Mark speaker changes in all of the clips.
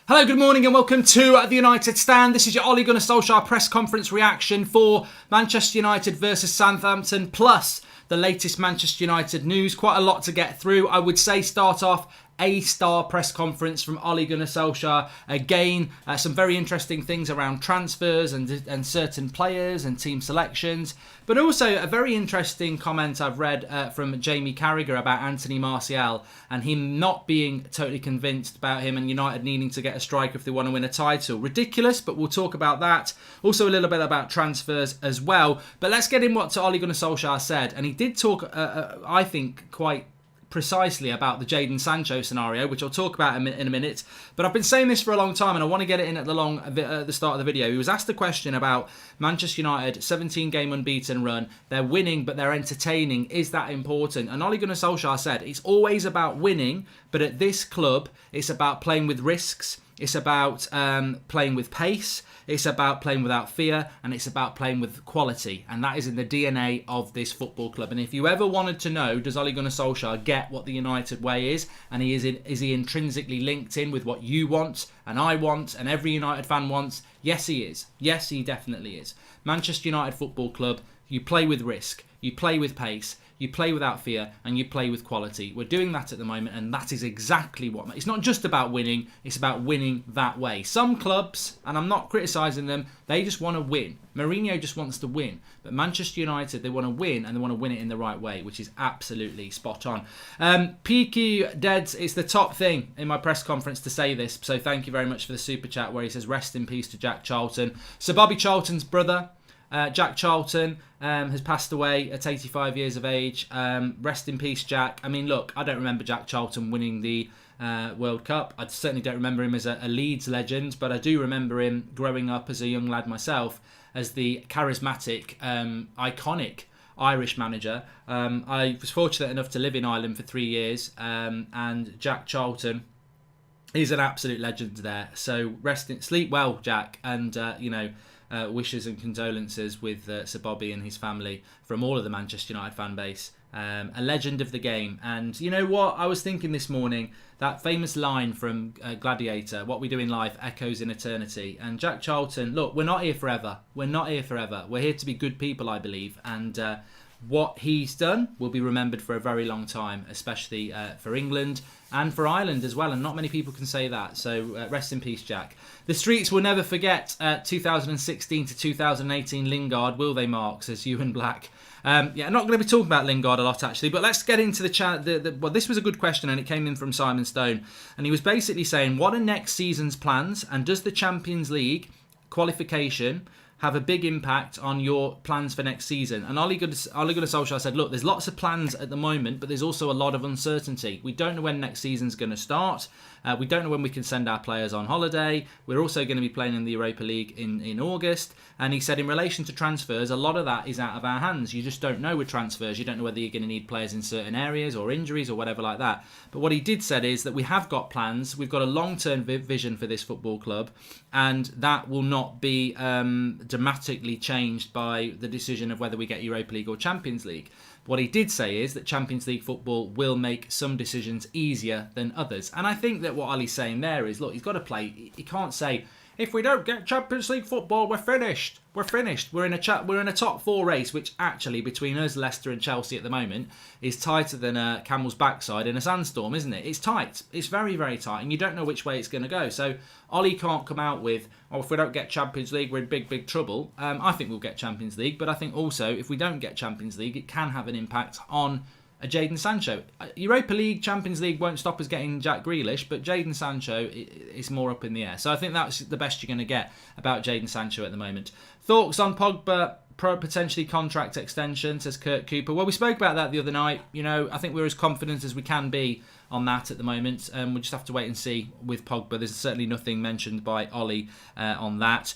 Speaker 1: Hello, good morning and welcome to the United Stand. This is your Ole Gunnar Solskjaer press conference reaction for Manchester United versus Southampton, plus the latest Manchester United news. Quite a lot to get through. I would say start off A-star press conference from Ole Gunnar Solskjaer. Again, some very interesting things around transfers and certain players and team selections. But also a very interesting comment I've read from Jamie Carragher about Anthony Marcial and him not being totally convinced about him and United needing to get a striker if they want to win a title. Ridiculous, but we'll talk about that. Also a little bit about transfers as well. But let's get in what Ole Gunnar Solskjaer said. And he did talk, I think, quite precisely about the Jadon Sancho scenario, which I'll talk about in a minute. But I've been saying this for a long time and I want to get it in at the start of the video. He was asked a question about Manchester United, 17-game unbeaten run. They're winning, but they're entertaining. Is that important? And Ole Gunnar Solskjaer said, it's always about winning, but at this club, it's about playing with risks. It's about playing with pace, it's about playing without fear, and it's about playing with quality. And that is in the DNA of this football club. And if you ever wanted to know, does Ole Gunnar Solskjaer get what the United way is? And is he intrinsically linked in with what you want, and I want, and every United fan wants? Yes, he is. Yes, he definitely is. Manchester United Football Club, you play with risk, you play with pace, you play without fear, and you play with quality. We're doing that at the moment, and that is exactly what... It's not just about winning, it's about winning that way. Some clubs, and I'm not criticising them, they just want to win. Mourinho just wants to win. But Manchester United, they want to win, and they want to win it in the right way, which is absolutely spot on. PQ Deads is the top thing in my press conference to say this, so thank you very much for the super chat where he says, rest in peace to Jack Charlton. So Bobby Charlton's brother, Jack Charlton, has passed away at 85 years of age. Rest in peace, Jack. I mean, look, I don't remember Jack Charlton winning the World Cup. I certainly don't remember him as a Leeds legend, but I do remember him growing up as a young lad myself as the charismatic, iconic Irish manager. I was fortunate enough to live in Ireland for 3 years, and Jack Charlton is an absolute legend there. So sleep well, Jack, and wishes and condolences with Sir Bobby and his family from all of the Manchester United fan base. A legend of the game. And you know what? I was thinking this morning, that famous line from Gladiator, what we do in life echoes in eternity. And Jack Charlton, look, we're not here forever. We're not here forever. We're here to be good people, I believe. And what he's done will be remembered for a very long time, especially for England and for Ireland as well, and not many people can say that. So rest in peace, Jack. The streets will never forget 2016 to 2018 Lingard, will they, Mark? Says Ewan Black. I'm not going to be talking about Lingard a lot, actually, but let's get into the chat. Well, this was a good question, and it came in from Simon Stone, and he was basically saying, what are next season's plans, and does the Champions League qualification have a big impact on your plans for next season? And Ole Gunnar Solskjaer said, look, there's lots of plans at the moment, but there's also a lot of uncertainty. We don't know when next season's going to start. We don't know when we can send our players on holiday. We're also going to be playing in the Europa League in August. And he said in relation to transfers, a lot of that is out of our hands. You just don't know with transfers. You don't know whether you're going to need players in certain areas or injuries or whatever like that. But what he did said is that we have got plans. We've got a long-term vision for this football club, and that will not be dramatically changed by the decision of whether we get Europa League or Champions League. What he did say is that Champions League football will make some decisions easier than others. And I think that what Ali's saying there is, look, he's got to play. He can't say, if we don't get Champions League football, we're finished. We're finished. We're in a top four race, which actually between us, Leicester and Chelsea at the moment is tighter than a camel's backside in a sandstorm, isn't it? It's tight. It's very, very tight, and you don't know which way it's going to go. So Ole can't come out with, oh, if we don't get Champions League, we're in big, big trouble. I think we'll get Champions League, but I think also if we don't get Champions League, it can have an impact on a Jadon Sancho. Europa League, Champions League won't stop us getting Jack Grealish, but Jadon Sancho is more up in the air. So I think that's the best you're going to get about Jadon Sancho at the moment. Thoughts on Pogba potentially contract extension, says Kurt Cooper. Well, we spoke about that the other night. You know, I think we're as confident as we can be on that at the moment. We'll just have to wait and see with Pogba. There's certainly nothing mentioned by Ole on that.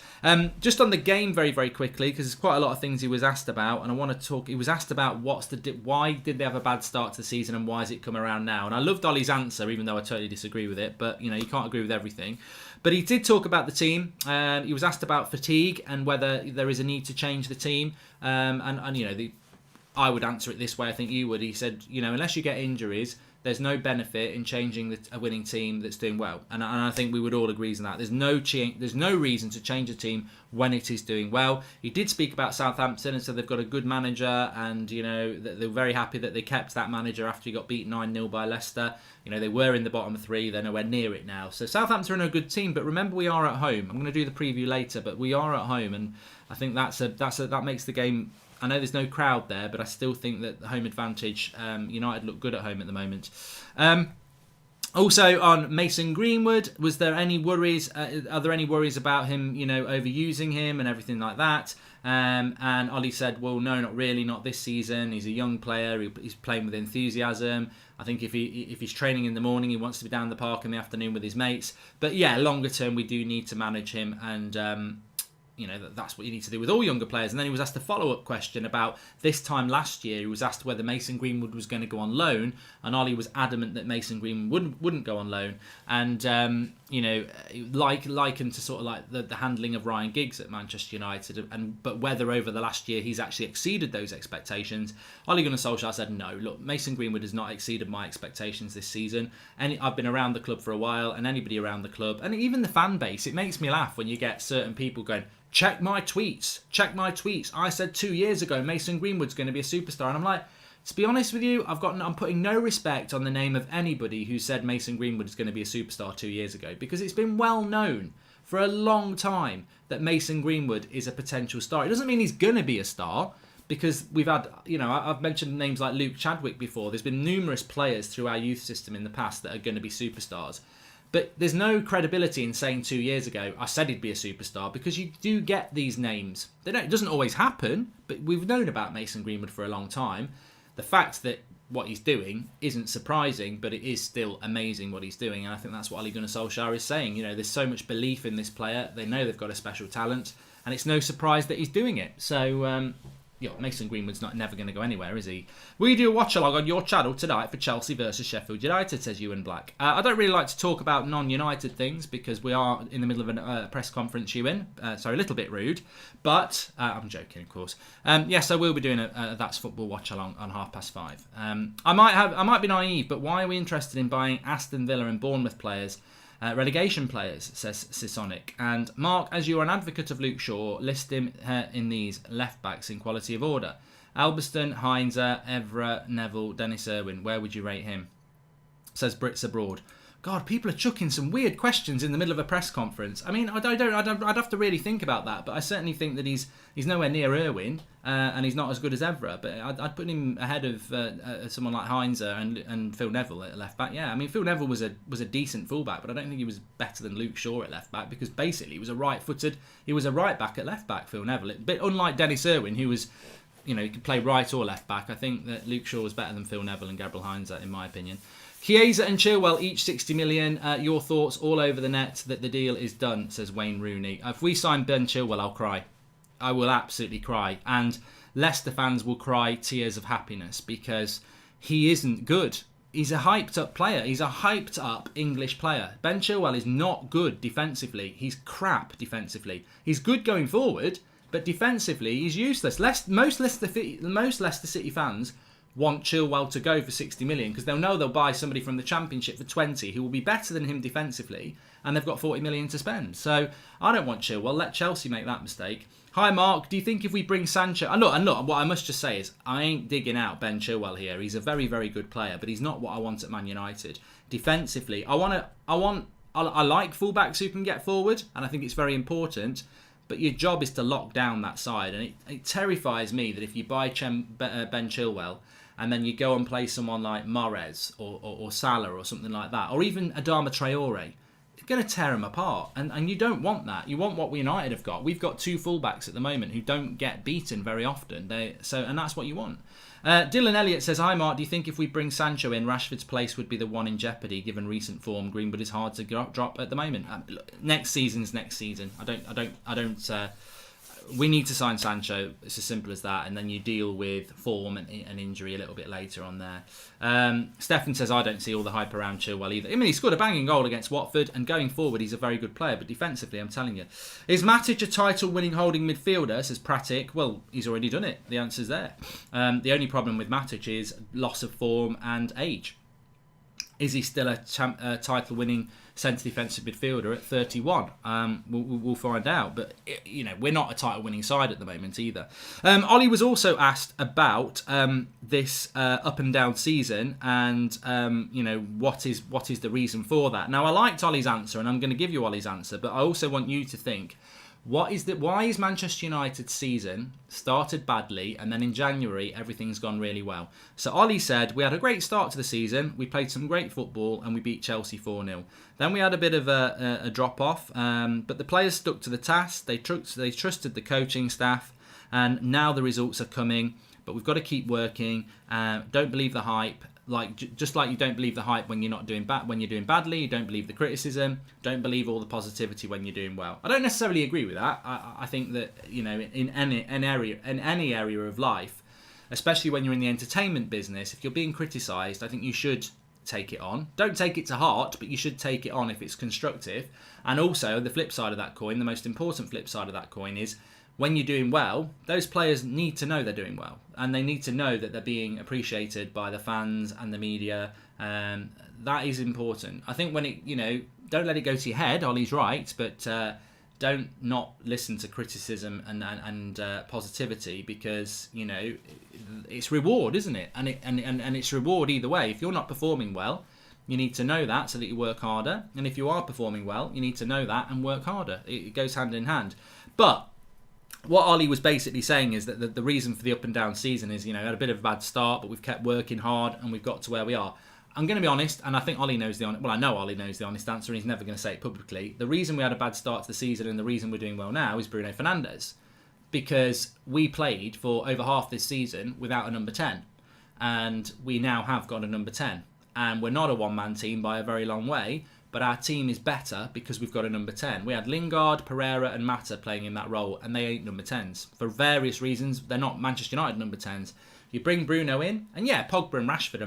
Speaker 1: Just on the game very, very quickly, because there's quite a lot of things he was asked about, and I want to talk. He was asked about why did they have a bad start to the season and why has it come around now? And I loved Ole's answer, even though I totally disagree with it. But, you know, you can't agree with everything. But he did talk about the team. He was asked about fatigue and whether there is a need to change the team. And you know, I would answer it this way. I think you would. He said, you know, unless you get injuries, there's no benefit in changing a winning team that's doing well. And I think we would all agree on that. There's no reason to change a team when it is doing well. He did speak about Southampton and said they've got a good manager, and they're very happy that they kept that manager after he got beat 9-0 by Leicester. They were in the bottom 3, they're nowhere near it now. So Southampton are a good team, but remember, we are at home. I'm going to do the preview later, but we are at home, and I think that makes the game. I know there's no crowd there, but I still think that the home advantage, United look good at home at the moment. Also on Mason Greenwood, was there any worries? Are there any worries about him, overusing him and everything like that? And Ollie said, well, no, not really, not this season. He's a young player. He's playing with enthusiasm. I think if he's training in the morning, he wants to be down the park in the afternoon with his mates. But yeah, longer term, we do need to manage him, and that's what you need to do with all younger players. And then he was asked a follow-up question about this time last year. He was asked whether Mason Greenwood was going to go on loan, and Ollie was adamant that Mason Greenwood wouldn't go on loan. And likened to sort of like the handling of Ryan Giggs at Manchester United, but whether over the last year he's actually exceeded those expectations. Ole Gunnar Solskjaer said, no, look, Mason Greenwood has not exceeded my expectations this season. And I've been around the club for a while, and anybody around the club, and even the fan base, it makes me laugh when you get certain people going, check my tweets. I said 2 years ago Mason Greenwood's going to be a superstar. And I'm like, to be honest with you, I'm putting no respect on the name of anybody who said Mason Greenwood is going to be a superstar 2 years ago, because it's been well known for a long time that Mason Greenwood is a potential star. It doesn't mean he's going to be a star, because we've had, I've mentioned names like Luke Chadwick before. There's been numerous players through our youth system in the past that are going to be superstars. But there's no credibility in saying 2 years ago, I said he'd be a superstar, because you do get these names. It doesn't always happen, but we've known about Mason Greenwood for a long time. The fact that what he's doing isn't surprising, but it is still amazing what he's doing. And I think that's what Ole Gunnar Solskjaer is saying. There's so much belief in this player. They know they've got a special talent, and it's no surprise that he's doing it. So, Mason Greenwood's never going to go anywhere, is he? Will you do a watch-along on your channel tonight for Chelsea versus Sheffield United, says Ewan Black. I don't really like to talk about non-United things because we are in the middle of a press conference, Ewan. So a little bit rude, but I'm joking, of course. Yes, I will be doing a That's Football watch-along on 5:30. I might be naive, but why are we interested in buying Aston Villa and Bournemouth players? Relegation players, says Sisonic. And Mark, as you are an advocate of Luke Shaw, list him in these left-backs in quality of order. Albiston, Heinze, Evra, Neville, Dennis Irwin. Where would you rate him? Says Brits Abroad. God, people are chucking some weird questions in the middle of a press conference. I mean, I'd have to really think about that, but I certainly think that he's nowhere near Irwin, and he's not as good as Evra. But I'd put him ahead of someone like Heinze and Phil Neville at left back. Yeah, I mean, Phil Neville was a decent fullback, but I don't think he was better than Luke Shaw at left back, because basically he was a right back at left back. Phil Neville, but unlike Dennis Irwin, who was, he could play right or left back. I think that Luke Shaw was better than Phil Neville and Gabriel Heinze, in my opinion. Chiesa and Chilwell, each 60 million. Your thoughts all over the net that the deal is done, says Wayne Rooney. If we sign Ben Chilwell, I'll cry. I will absolutely cry. And Leicester fans will cry tears of happiness, because he isn't good. He's a hyped up player. He's a hyped up English player. Ben Chilwell is not good defensively. He's crap defensively. He's good going forward, but defensively he's useless. Most Leicester City fans want Chilwell to go for 60 million because they'll know they'll buy somebody from the Championship for 20 who will be better than him defensively, and they've got 40 million to spend. So I don't want Chilwell. Let Chelsea make that mistake. Hi Mark, do you think if we bring Sancho... And look, what I must just say is I ain't digging out Ben Chilwell here. He's a very, very good player, but he's not what I want at Man United. Defensively, I like fullbacks who can get forward, and I think it's very important. But your job is to lock down that side, and it terrifies me that if you buy Ben Chilwell and then you go and play someone like Mahrez or Salah or something like that, or even Adama Traore, it's going to tear him apart. And you don't want that. You want what we United have got. We've got two fullbacks at the moment who don't get beaten very often. And that's what you want. Dylan Elliott says, hi Mark, do you think if we bring Sancho in, Rashford's place would be the one in jeopardy given recent form? Greenwood is hard to drop at the moment. Next season's next season. We need to sign Sancho. It's as simple as that. And then you deal with form and injury a little bit later on there. Stefan says, I don't see all the hype around Chilwell either. I mean, he scored a banging goal against Watford, and going forward, he's a very good player. But defensively, I'm telling you. Is Matic a title-winning holding midfielder, says Pratik? Well, he's already done it. The answer's there. The only problem with Matic is loss of form and age. Is he still a title-winning centre defensive midfielder at 31? We'll find out. But we're not a title-winning side at the moment either. Ollie was also asked about this up and down season, and what is the reason for that. Now, I liked Ollie's answer, and I'm going to give you Ollie's answer, but I also want you to think. Why is Manchester United's season started badly and then in January everything's gone really well? So Ollie said, we had a great start to the season, we played some great football and we beat Chelsea 4-0. Then we had a bit of a drop-off, but the players stuck to the task, they trusted the coaching staff, and now the results are coming, but we've got to keep working, don't believe the hype. Just like you don't believe the hype when you're not doing when you're doing badly, you don't believe the criticism, don't believe all the positivity when you're doing well. I don't necessarily agree with that. I think that in any area of life, especially when you're in the entertainment business, if you're being criticised, I think you should take it on. Don't take it to heart, but you should take it on if it's constructive. And also the flip side of that coin, the most important flip side of that coin is, when you're doing well, those players need to know they're doing well. And they need to know that they're being appreciated by the fans and the media. That is important. I think don't let it go to your head, Ollie's right, but don't not listen to criticism and positivity, because, it's reward, isn't it? And it's reward either way. If you're not performing well, you need to know that so that you work harder. And if you are performing well, you need to know that and work harder. It goes hand in hand. But what Ollie was basically saying is that the reason for the up and down season is, had a bit of a bad start, but we've kept working hard and we've got to where we are. I'm going to be honest, and I think Ollie knows I know Ollie knows the honest answer, and he's never going to say it publicly. The reason we had a bad start to the season and the reason we're doing well now is Bruno Fernandes, because we played for over half this season without a number 10, and we now have got a number 10, and we're not a one-man team by a very long way. But our team is better because we've got a number 10. We had Lingard, Pereira and Mata playing in that role, and they ain't number 10s. For various reasons, they're not Manchester United number 10s. You bring Bruno in, and yeah, Pogba and Rashford are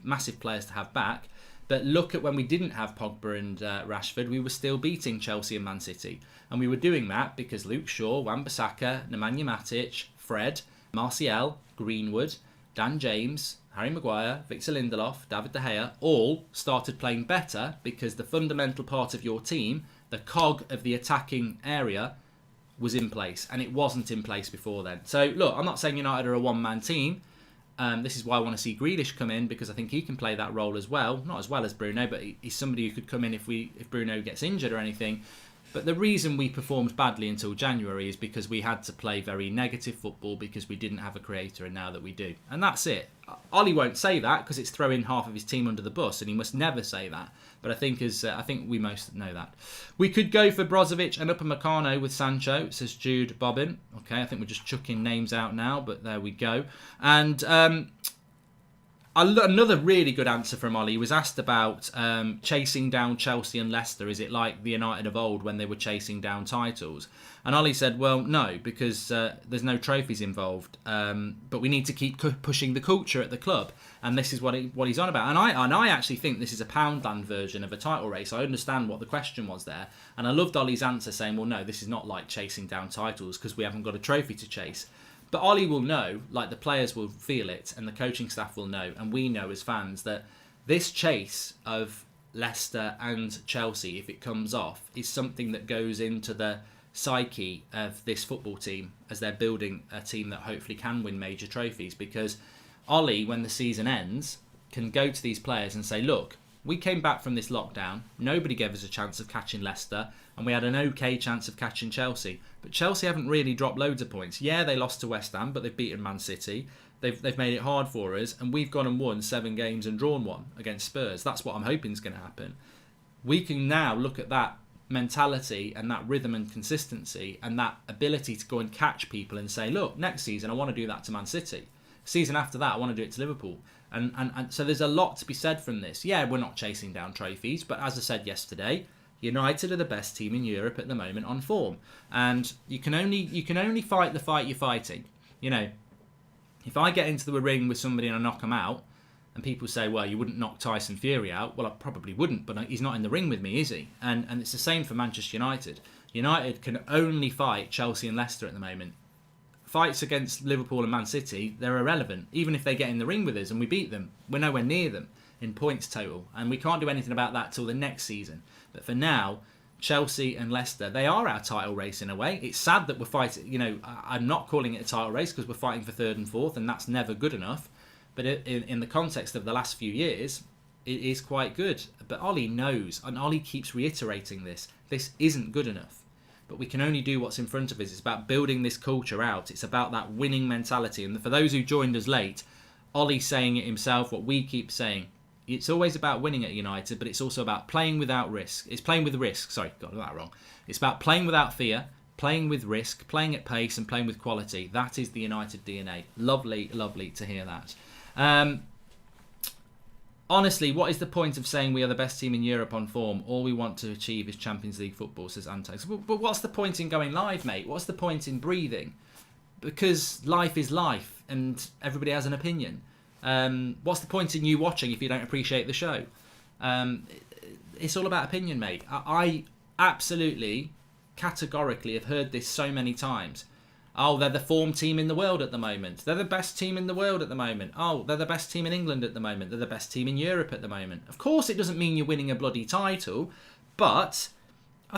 Speaker 1: massive players to have back. But look at when we didn't have Pogba and Rashford, we were still beating Chelsea and Man City. And we were doing that because Luke Shaw, Wan-Bissaka, Nemanja Matic, Fred, Marcial, Greenwood, Dan James, Harry Maguire, Victor Lindelof, David De Gea, all started playing better because the fundamental part of your team, the cog of the attacking area, was in place. And it wasn't in place before then. So, look, I'm not saying United are a one-man team. This is why I want to see Grealish come in, because I think he can play that role as well. Not as well as Bruno, but he's somebody who could come in if Bruno gets injured or anything. But the reason we performed badly until January is because we had to play very negative football because we didn't have a creator, and now that we do. And that's it. Ollie won't say that because it's throwing half of his team under the bus, and he must never say that. But I think we most know that. We could go for Brozovic and Upamecano with Sancho, says Jude Bobbin. Okay, I think we're just chucking names out now, but there we go. And another really good answer from Ollie was asked about chasing down Chelsea and Leicester. Is it like the United of old when they were chasing down titles? And Ollie said, well, no, because there's no trophies involved. But we need to keep pushing the culture at the club. And this is what he's on about. And I actually think this is a Poundland version of a title race. I understand what the question was there. And I loved Ollie's answer saying, well, no, this is not like chasing down titles because we haven't got a trophy to chase. But Ollie will know, like the players will feel it, and the coaching staff will know, and we know as fans, that this chase of Leicester and Chelsea, if it comes off, is something that goes into the psyche of this football team as they're building a team that hopefully can win major trophies. Because Ollie, when the season ends, can go to these players and say, look, we came back from this lockdown, nobody gave us a chance of catching Leicester, and we had an okay chance of catching Chelsea. But Chelsea haven't really dropped loads of points. Yeah, they lost to West Ham, but they've beaten Man City. They've made it hard for us, and we've gone and won 7 games and drawn 1 against Spurs. That's what I'm hoping is going to happen. We can now look at that mentality and that rhythm and consistency and that ability to go and catch people and say, look, next season I want to do that to Man City. Season after that I want to do it to Liverpool. And so there's a lot to be said from this. Yeah, we're not chasing down trophies, but as I said yesterday, United are the best team in Europe at the moment on form. And you can only fight the fight you're fighting. You know, if I get into the ring with somebody and I knock them out, and people say, well, you wouldn't knock Tyson Fury out. Well, I probably wouldn't, but he's not in the ring with me, is he? And it's the same for Manchester United. United can only fight Chelsea and Leicester at the moment. Fights against Liverpool and Man City, they're irrelevant. Even if they get in the ring with us and we beat them, we're nowhere near them. in points total. And we can't do anything about that till the next season. But for now, Chelsea and Leicester, they are our title race in a way. It's sad that we're fighting, I'm not calling it a title race because we're fighting for third and fourth, and that's never good enough. But in the context of the last few years, it is quite good. But Ollie knows, and Ollie keeps reiterating this isn't good enough. But we can only do what's in front of us. It's about building this culture out. It's about that winning mentality. And for those who joined us late, Ollie's saying it himself, what we keep saying. It's always about winning at United, but it's also about playing without risk. It's playing with risk. Sorry, got that wrong. It's about playing without fear, playing with risk, playing at pace, and playing with quality. That is the United DNA. Lovely, lovely to hear that. Honestly, what is the point of saying we are the best team in Europe on form? All we want to achieve is Champions League football, says Antox. But what's the point in going live, mate? What's the point in breathing? Because life is life, and everybody has an opinion. What's the point in you watching if you don't appreciate the show? It's all about opinion, mate. I absolutely, categorically have heard this so many times. Oh, they're the form team in the world at the moment. They're the best team in the world at the moment. Oh, they're the best team in England at the moment. They're the best team in Europe at the moment. Of course, it doesn't mean you're winning a bloody title, but I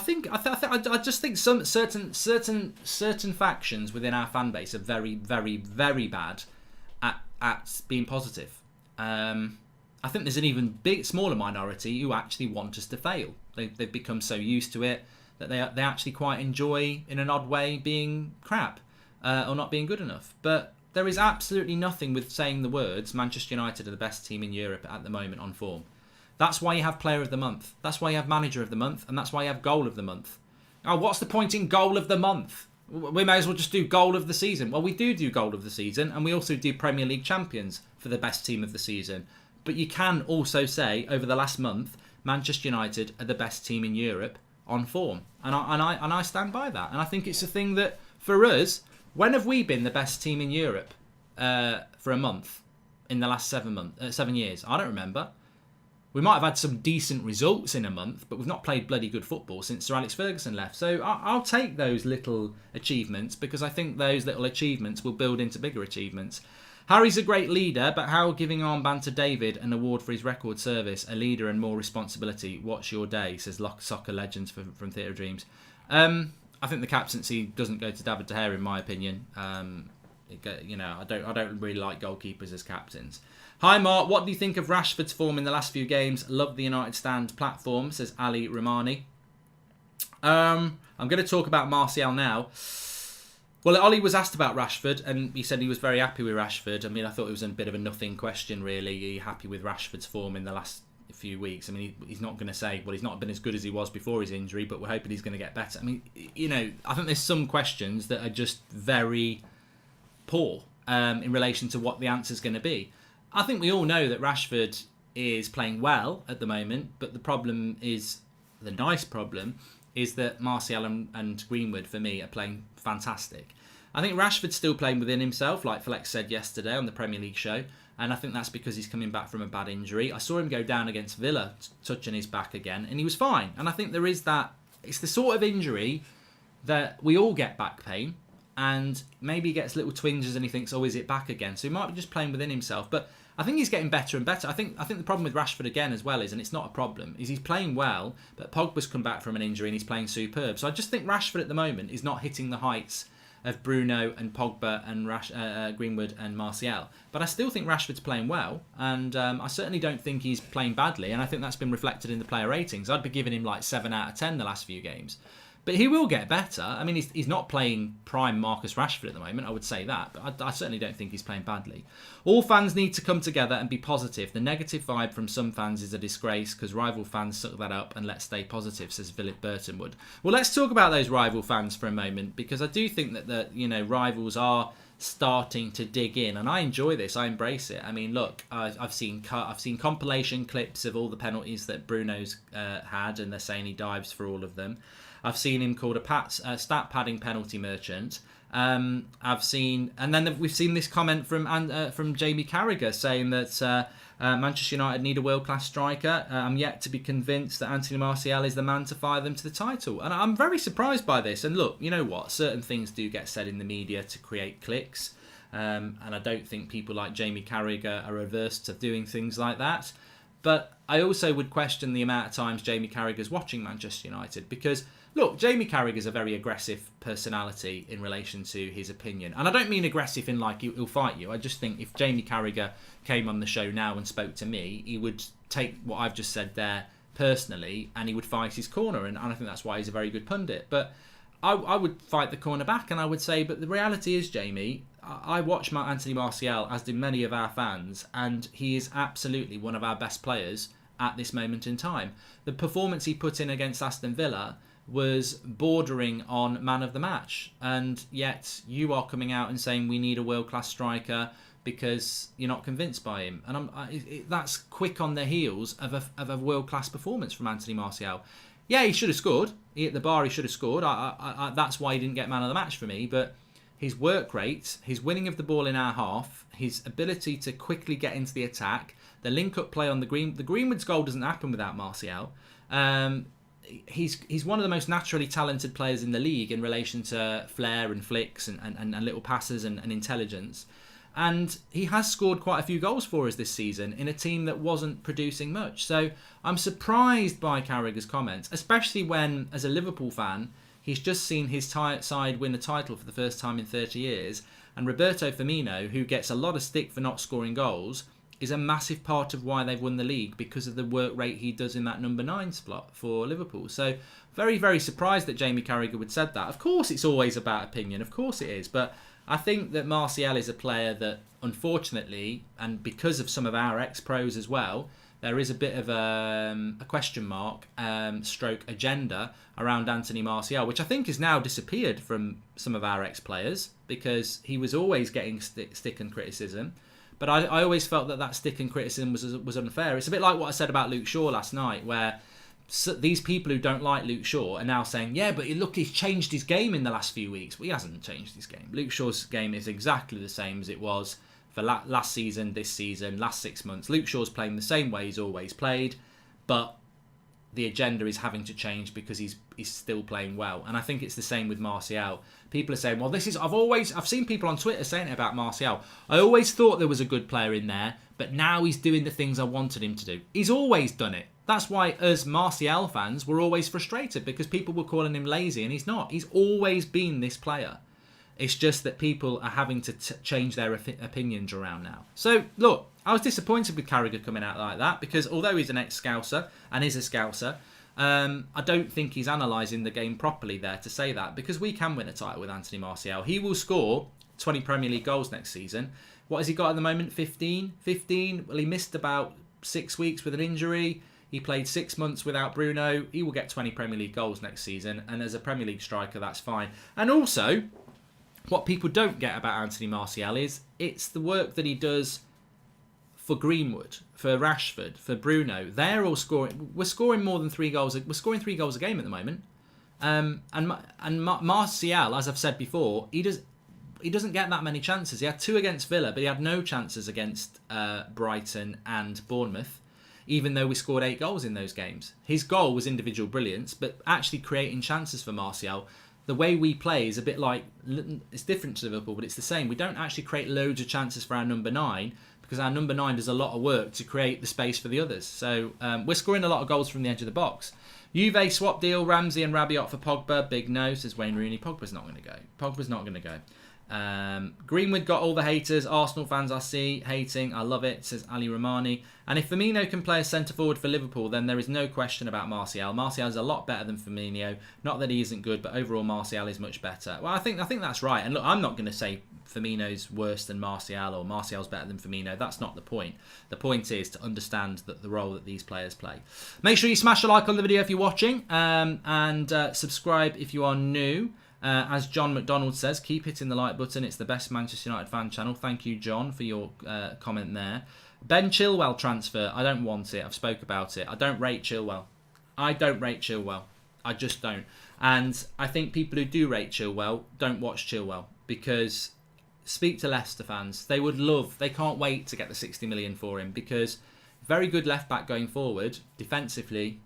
Speaker 1: just think some certain factions within our fan base are very, very, very bad at being positive. I think there's an even smaller minority who actually want us to fail. They've become so used to it that they actually quite enjoy, in an odd way, being crap or not being good enough. But there is absolutely nothing with saying the words Manchester United are the best team in Europe at the moment on form. That's why you have Player of the Month. That's why you have Manager of the Month. And that's why you have Goal of the Month. Oh, what's the point in Goal of the Month? We may as well just do Goal of the Season. Well, we do Goal of the Season, and we also do Premier League Champions for the best team of the season. But you can also say, over the last month, Manchester United are the best team in Europe on form. And I stand by that. And I think it's a thing that, for us, when have we been the best team in Europe for a month in the last 7 years? I don't remember. We might have had some decent results in a month, but we've not played bloody good football since Sir Alex Ferguson left. So I'll take those little achievements because I think those little achievements will build into bigger achievements. Harry's a great leader, but how giving armband to David an award for his record service, a leader and more responsibility? What's your day? Says Soccer Legends from Theatre of Dreams. I think the captaincy doesn't go to David De Gea, in my opinion. I don't really like goalkeepers as captains. Hi Mark, what do you think of Rashford's form in the last few games? Love the United Stand platform, says Ali Romani. I'm going to talk about Marcial now. Well, Ollie was asked about Rashford, and he said he was very happy with Rashford. I mean, I thought it was a bit of a nothing question, really. Are you happy with Rashford's form in the last few weeks? I mean, he's not going to say, well, he's not been as good as he was before his injury, but we're hoping he's going to get better. I mean, I think there's some questions that are just very poor in relation to what the answer's going to be. I think we all know that Rashford is playing well at the moment, but the problem is, the nice problem, is that Marcial and Greenwood, for me, are playing fantastic. I think Rashford's still playing within himself, like Flex said yesterday on the Premier League show, and I think that's because he's coming back from a bad injury. I saw him go down against Villa, touching his back again, and he was fine. And I think there is that, it's the sort of injury that we all get back pain, and maybe he gets little twinges and he thinks, oh, is it back again? So he might be just playing within himself, but I think he's getting better and better. I think the problem with Rashford again as well is, and it's not a problem, is he's playing well, but Pogba's come back from an injury and he's playing superb. So I just think Rashford at the moment is not hitting the heights of Bruno and Pogba and Greenwood and Marcial. But I still think Rashford's playing well, and I certainly don't think he's playing badly, and I think that's been reflected in the player ratings. I'd be giving him like 7 out of 10 the last few games. But he will get better. I mean, he's not playing prime Marcus Rashford at the moment, I would say that. But I certainly don't think he's playing badly. All fans need to come together and be positive. The negative vibe from some fans is a disgrace because rival fans suck that up and let's stay positive, says Philip Burtonwood. Well, let's talk about those rival fans for a moment because I do think that rivals are starting to dig in, and I enjoy this. I embrace it. I mean, look, I've seen compilation clips of all the penalties that Bruno's had, and they're saying he dives for all of them. I've seen him called a stat padding penalty merchant. We've seen this comment from Jamie Carragher saying that Manchester United need a world-class striker. I'm yet to be convinced that Anthony Marcial is the man to fire them to the title. And I'm very surprised by this. And look, you know what? Certain things do get said in the media to create clicks. And I don't think people like Jamie Carragher are averse to doing things like that. But I also would question the amount of times Jamie Carragher's watching Manchester United, because, look, Jamie Carragher's a very aggressive personality in relation to his opinion. And I don't mean aggressive in like he'll fight you. I just think if Jamie Carragher came on the show now and spoke to me, he would take what I've just said there personally and he would fight his corner. And I think that's why he's a very good pundit. But I would fight the corner back and I would say, but the reality is, Jamie, I watch Anthony Marcial, as do many of our fans, and he is absolutely one of our best players at this moment in time. The performance he put in against Aston Villa was bordering on man of the match, and yet you are coming out and saying we need a world-class striker because you're not convinced by him. And that's quick on the heels of a world-class performance from Anthony Marcial. Yeah, he should have scored. He hit the bar, he should have scored. That's why he didn't get man of the match for me. But his work rate, his winning of the ball in our half, his ability to quickly get into the attack, the link-up play on the Greenwood's goal doesn't happen without Marcial. He's one of the most naturally talented players in the league in relation to flair and flicks and little passes and intelligence. And he has scored quite a few goals for us this season in a team that wasn't producing much. So I'm surprised by Carragher's comments, especially when, as a Liverpool fan, he's just seen his side win a title for the first time in 30 years. And Roberto Firmino, who gets a lot of stick for not scoring goals, is a massive part of why they've won the league because of the work rate he does in that number 9 spot for Liverpool. So very, very surprised that Jamie Carragher would said that. Of course, it's always about opinion. Of course it is. But I think that Marcial is a player that, unfortunately, and because of some of our ex-pros as well, there is a bit of a question mark, stroke agenda around Anthony Marcial, which I think has now disappeared from some of our ex-players because he was always getting stick and criticism. But I always felt that stick and criticism was unfair. It's a bit like what I said about Luke Shaw last night, where these people who don't like Luke Shaw are now saying, yeah, but look, he's changed his game in the last few weeks. Well, he hasn't changed his game. Luke Shaw's game is exactly the same as it was for last season, this season, last 6 months. Luke Shaw's playing the same way he's always played, but the agenda is having to change because he's still playing well. And I think it's the same with Marcial. People are saying, well, I've seen people on Twitter saying it about Marcial. I always thought there was a good player in there, but now he's doing the things I wanted him to do. He's always done it. That's why us Marcial fans were always frustrated because people were calling him lazy and he's not. He's always been this player. It's just that people are having to change their opinions around now. So, look, I was disappointed with Carragher coming out like that because although he's an ex-Scouser and is a Scouser, I don't think he's analysing the game properly there to say that because we can win a title with Anthony Marcial. He will score 20 Premier League goals next season. What has he got at the moment? 15? Well, he missed about 6 weeks with an injury. He played 6 months without Bruno. He will get 20 Premier League goals next season. And as a Premier League striker, that's fine. And also, what people don't get about Anthony Marcial is it's the work that he does for Greenwood, for Rashford, for Bruno. They're all scoring. We're scoring more than 3 goals. We're scoring 3 goals a game at the moment. And Marcial, as I've said before, he doesn't get that many chances. He had 2 against Villa, but he had no chances against Brighton and Bournemouth, even though we scored 8 goals in those games. His goal was individual brilliance, but actually creating chances for Marcial. The way we play is a bit like, it's different to Liverpool, but it's the same. We don't actually create loads of chances for our number 9 because our number 9 does a lot of work to create the space for the others. So we're scoring a lot of goals from the edge of the box. Juve swap deal, Ramsey and Rabiot for Pogba. Big no, says Wayne Rooney. Pogba's not going to go. Greenwood got all the haters. Arsenal fans I see hating. I love it, says Ali Romani. And if Firmino can play as centre forward for Liverpool, then there is no question about Marcial. Marcial is a lot better than Firmino. Not that he isn't good, but overall Marcial is much better. Well, I think that's right. And look, I'm not going to say Firmino's worse than Marcial or Marcial's better than Firmino. That's not the point. The point is to understand the role that these players play. Make sure you smash a like on the video if you're watching, and subscribe if you are new. As John McDonald says, keep hitting the like button. It's the best Manchester United fan channel. Thank you, John, for your comment there. Ben Chilwell transfer. I don't want it. I've spoke about it. I don't rate Chilwell. I just don't. And I think people who do rate Chilwell don't watch Chilwell because speak to Leicester fans. They can't wait to get the 60 million for him because very good left back going forward. Defensively,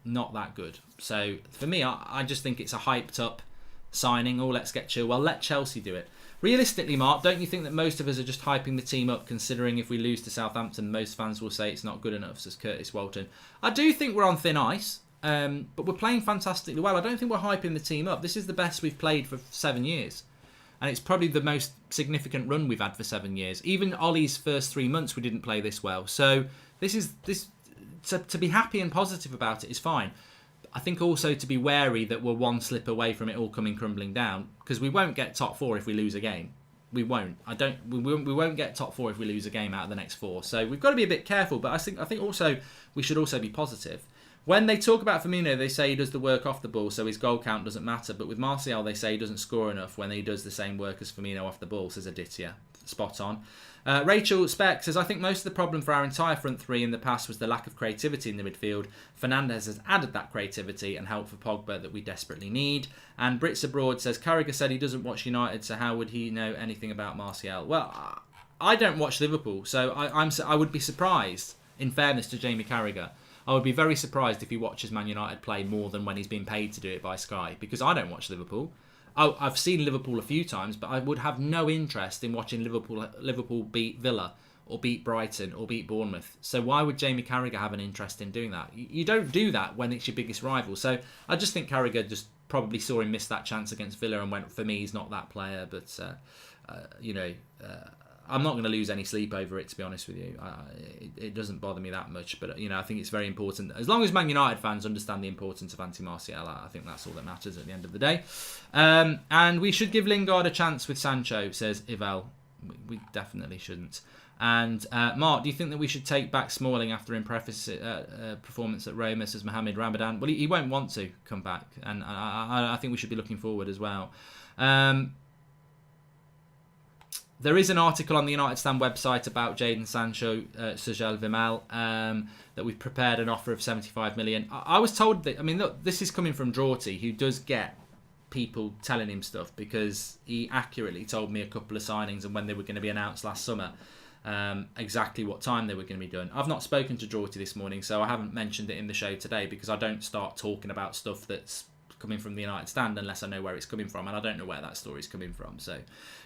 Speaker 1: not that good. So for me, I just think it's a hyped up signing, let's get Chilwell. Let Chelsea do it. Realistically, Mark, don't you think that most of us are just hyping the team up, considering if we lose to Southampton, most fans will say it's not good enough, says Curtis Walton. I do think we're on thin ice, but we're playing fantastically well. I don't think we're hyping the team up. This is the best we've played for 7 years. And it's probably the most significant run we've had for 7 years. Even Ollie's first 3 months, we didn't play this well. So to be happy and positive about it is fine. I think also to be wary that we're one slip away from it all coming crumbling down, because we won't get top 4 if we lose a game. We won't. We won't get top 4 if we lose a game out of the next 4. So we've got to be a bit careful. But I think also we should also be positive. When they talk about Firmino, they say he does the work off the ball, so his goal count doesn't matter. But with Marcial, they say he doesn't score enough when he does the same work as Firmino off the ball, says Aditya. Spot on. Rachel Speck says, I think most of the problem for our entire front three in the past was the lack of creativity in the midfield. Fernandes has added that creativity and help for Pogba that we desperately need. And Brits Abroad says, Carragher said he doesn't watch United, so how would he know anything about Marcial? Well, I don't watch Liverpool, so I would be surprised, in fairness to Jamie Carragher, I would be very surprised if he watches Man United play more than when he's been paid to do it by Sky, because I don't watch Liverpool. I've seen Liverpool a few times, but I would have no interest in watching Liverpool beat Villa or beat Brighton or beat Bournemouth. So why would Jamie Carragher have an interest in doing that? You don't do that when it's your biggest rival. So I just think Carragher just probably saw him miss that chance against Villa and went, for me, he's not that player. But, I'm not going to lose any sleep over it, to be honest with you. It doesn't bother me that much. But, I think it's very important. As long as Man United fans understand the importance of anti-Marcial, I think that's all that matters at the end of the day. And we should give Lingard a chance with Sancho, says Ivel. We definitely shouldn't. And Mark, do you think that we should take back Smalling after impressive performance at Roma, says Mohamed Ramadan? Well, he won't want to come back. And I think we should be looking forward as well. There is an article on the United Stand website about Jadon Sancho, Sujal Vimal, that we've prepared an offer of 75 million. I was told that, look, this is coming from Drawty, who does get people telling him stuff, because he accurately told me a couple of signings and when they were going to be announced last summer, exactly what time they were going to be done. I've not spoken to Drawty this morning, so I haven't mentioned it in the show today, because I don't start talking about stuff that's coming from the United Stand unless I know where it's coming from, and I don't know where that story's coming from. So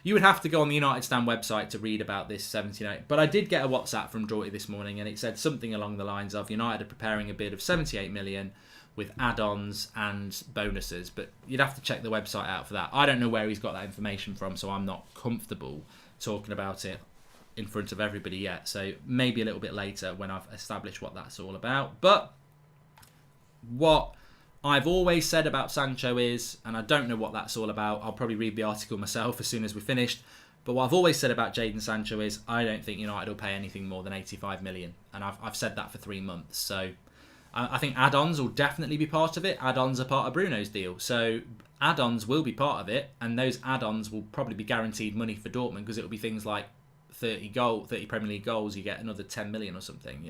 Speaker 1: you would have to go on the United Stand website to read about this 78. But I did get a WhatsApp from Drawty this morning, and it said something along the lines of United are preparing a bid of 78 million with add-ons and bonuses, but you'd have to check the website out for that. I don't know where he's got that information from, so I'm not comfortable talking about it in front of everybody yet. So maybe a little bit later when I've established what that's all about. But what I've always said about Sancho is, and I don't know what that's all about, I'll probably read the article myself as soon as we're finished, but what I've always said about Jadon Sancho is I don't think United will pay anything more than 85 million, and I've said that for 3 months. So I think add-ons will definitely be part of it. Add-ons are part of Bruno's deal, so add-ons will be part of it, and those add-ons will probably be guaranteed money for Dortmund, because it'll be things like 30 Premier League goals, you get another 10 million or something,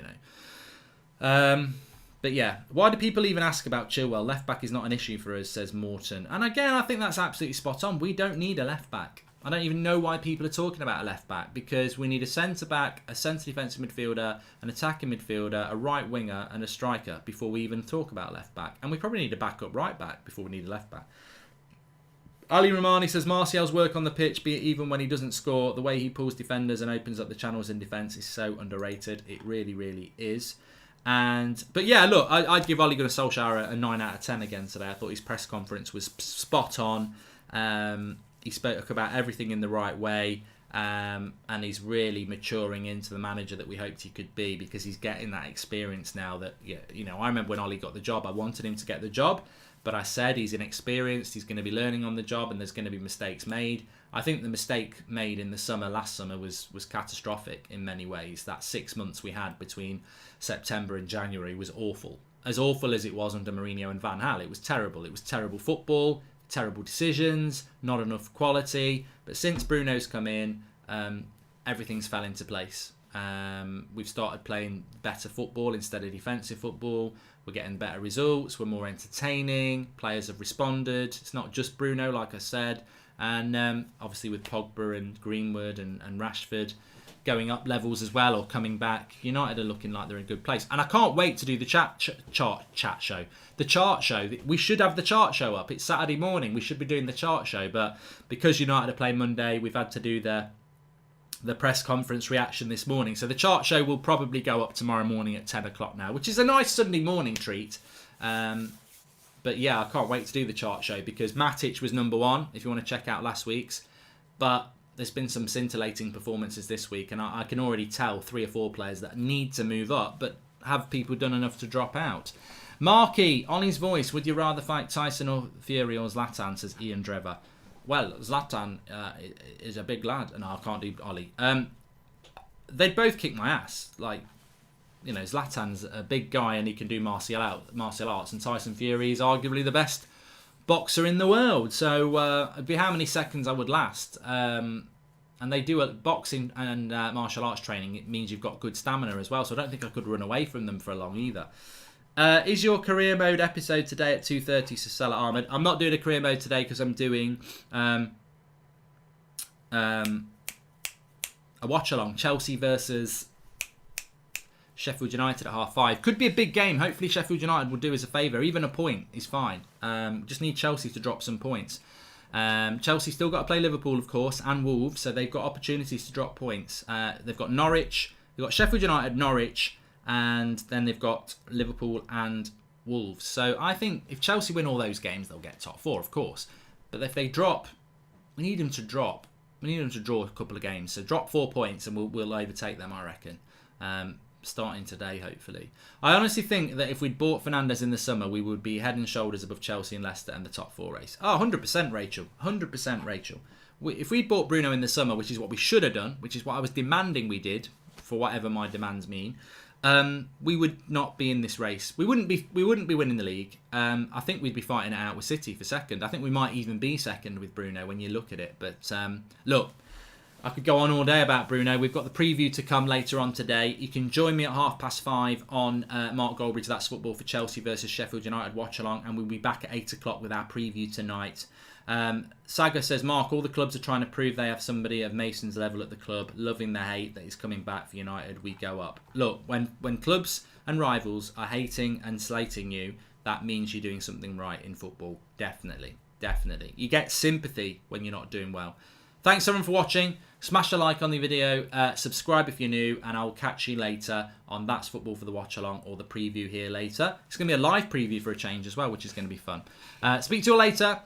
Speaker 1: But yeah, why do people even ask about Chilwell? Left back is not an issue for us, says Morton. And again, I think that's absolutely spot on. We don't need a left back. I don't even know why people are talking about a left back, because we need a centre back, a centre defensive midfielder, an attacking midfielder, a right winger, and a striker before we even talk about left back. And we probably need a backup right back before we need a left back. Ali Romani says Marcial's work on the pitch, be it even when he doesn't score, the way he pulls defenders and opens up the channels in defence is so underrated. It really, really is. But yeah, look, I'd give Ole Gunnar Solskjaer a 9 out of 10 again today. I thought his press conference was spot on. He spoke about everything in the right way, and he's really maturing into the manager that we hoped he could be, because he's getting that experience now that, I remember when Ole got the job, I wanted him to get the job, but I said he's inexperienced, he's going to be learning on the job, and there's going to be mistakes made. I think the mistake made in the last summer was catastrophic in many ways. That 6 months we had between September and January was awful. As awful as it was under Mourinho and Van Gaal, it was terrible. It was terrible football, terrible decisions, not enough quality. But since Bruno's come in, everything's fell into place. We've started playing better football instead of defensive football. We're getting better results. We're more entertaining. Players have responded. It's not just Bruno, like I said. And obviously with Pogba and Greenwood and Rashford, going up levels as well or coming back. United are looking like they're in a good place. And I can't wait to do the chart show. The chart show. We should have the chart show up. It's Saturday morning. We should be doing the chart show. But because United are playing Monday, we've had to do the press conference reaction this morning. So the chart show will probably go up tomorrow morning at 10 o'clock now, which is a nice Sunday morning treat. But yeah, I can't wait to do the chart show because Matic was number one, if you want to check out last week's. But there's been some scintillating performances this week, and I can already tell 3 or 4 players that need to move up, but have people done enough to drop out? Marky, Ollie's voice, would you rather fight Tyson or Fury or Zlatan, says Ian Drever. Well, Zlatan is a big lad, and I can't do Ollie. They'd both kick my ass. Like, Zlatan's a big guy and he can do martial arts, and Tyson Fury is arguably the best boxer in the world. So it'd be how many seconds I would last. And they do boxing and martial arts training. It means you've got good stamina as well. So I don't think I could run away from them for long either. Is your career mode episode today at 2:30, Sasela Ahmed? I'm not doing a career mode today because I'm doing a watch along. Chelsea versus Sheffield United at 5:30. Could be a big game. Hopefully Sheffield United will do us a favour. Even a point is fine. Just need Chelsea to drop some points. Chelsea still got to play Liverpool, of course, and Wolves, so they've got opportunities to drop points. They've got Norwich, they've got Sheffield United, Norwich, and then they've got Liverpool and Wolves. So I think if Chelsea win all those games, they'll get top 4, of course. But if they drop, we need them to drop. We need them to draw a couple of games. So drop 4 points and we'll overtake them, I reckon. Starting today, hopefully. I honestly think that if we'd bought Fernandes in the summer, we would be head and shoulders above Chelsea and Leicester and the top 4 race. Oh, 100% Rachel. 100% Rachel. If we'd bought Bruno in the summer, which is what we should have done, which is what I was demanding we did, for whatever my demands mean, we would not be in this race. We wouldn't be winning the league. I think we'd be fighting it out with City for second. I think we might even be second with Bruno when you look at it. But look, I could go on all day about Bruno. We've got the preview to come later on today. You can join me at 5:30 on Mark Goldbridge, That's Football, for Chelsea versus Sheffield United watch along, and we'll be back at 8 o'clock with our preview tonight. Saga says, Mark, all the clubs are trying to prove they have somebody of Mason's level at the club. Loving the hate that is coming back for United. We go up. Look, when clubs and rivals are hating and slating you, that means you're doing something right in football. Definitely. You get sympathy when you're not doing well. Thanks everyone for watching. Smash a like on the video, subscribe if you're new, and I'll catch you later on That's Football for the watch along or the preview here later. It's going to be a live preview for a change as well, which is going to be fun. Speak to you all later.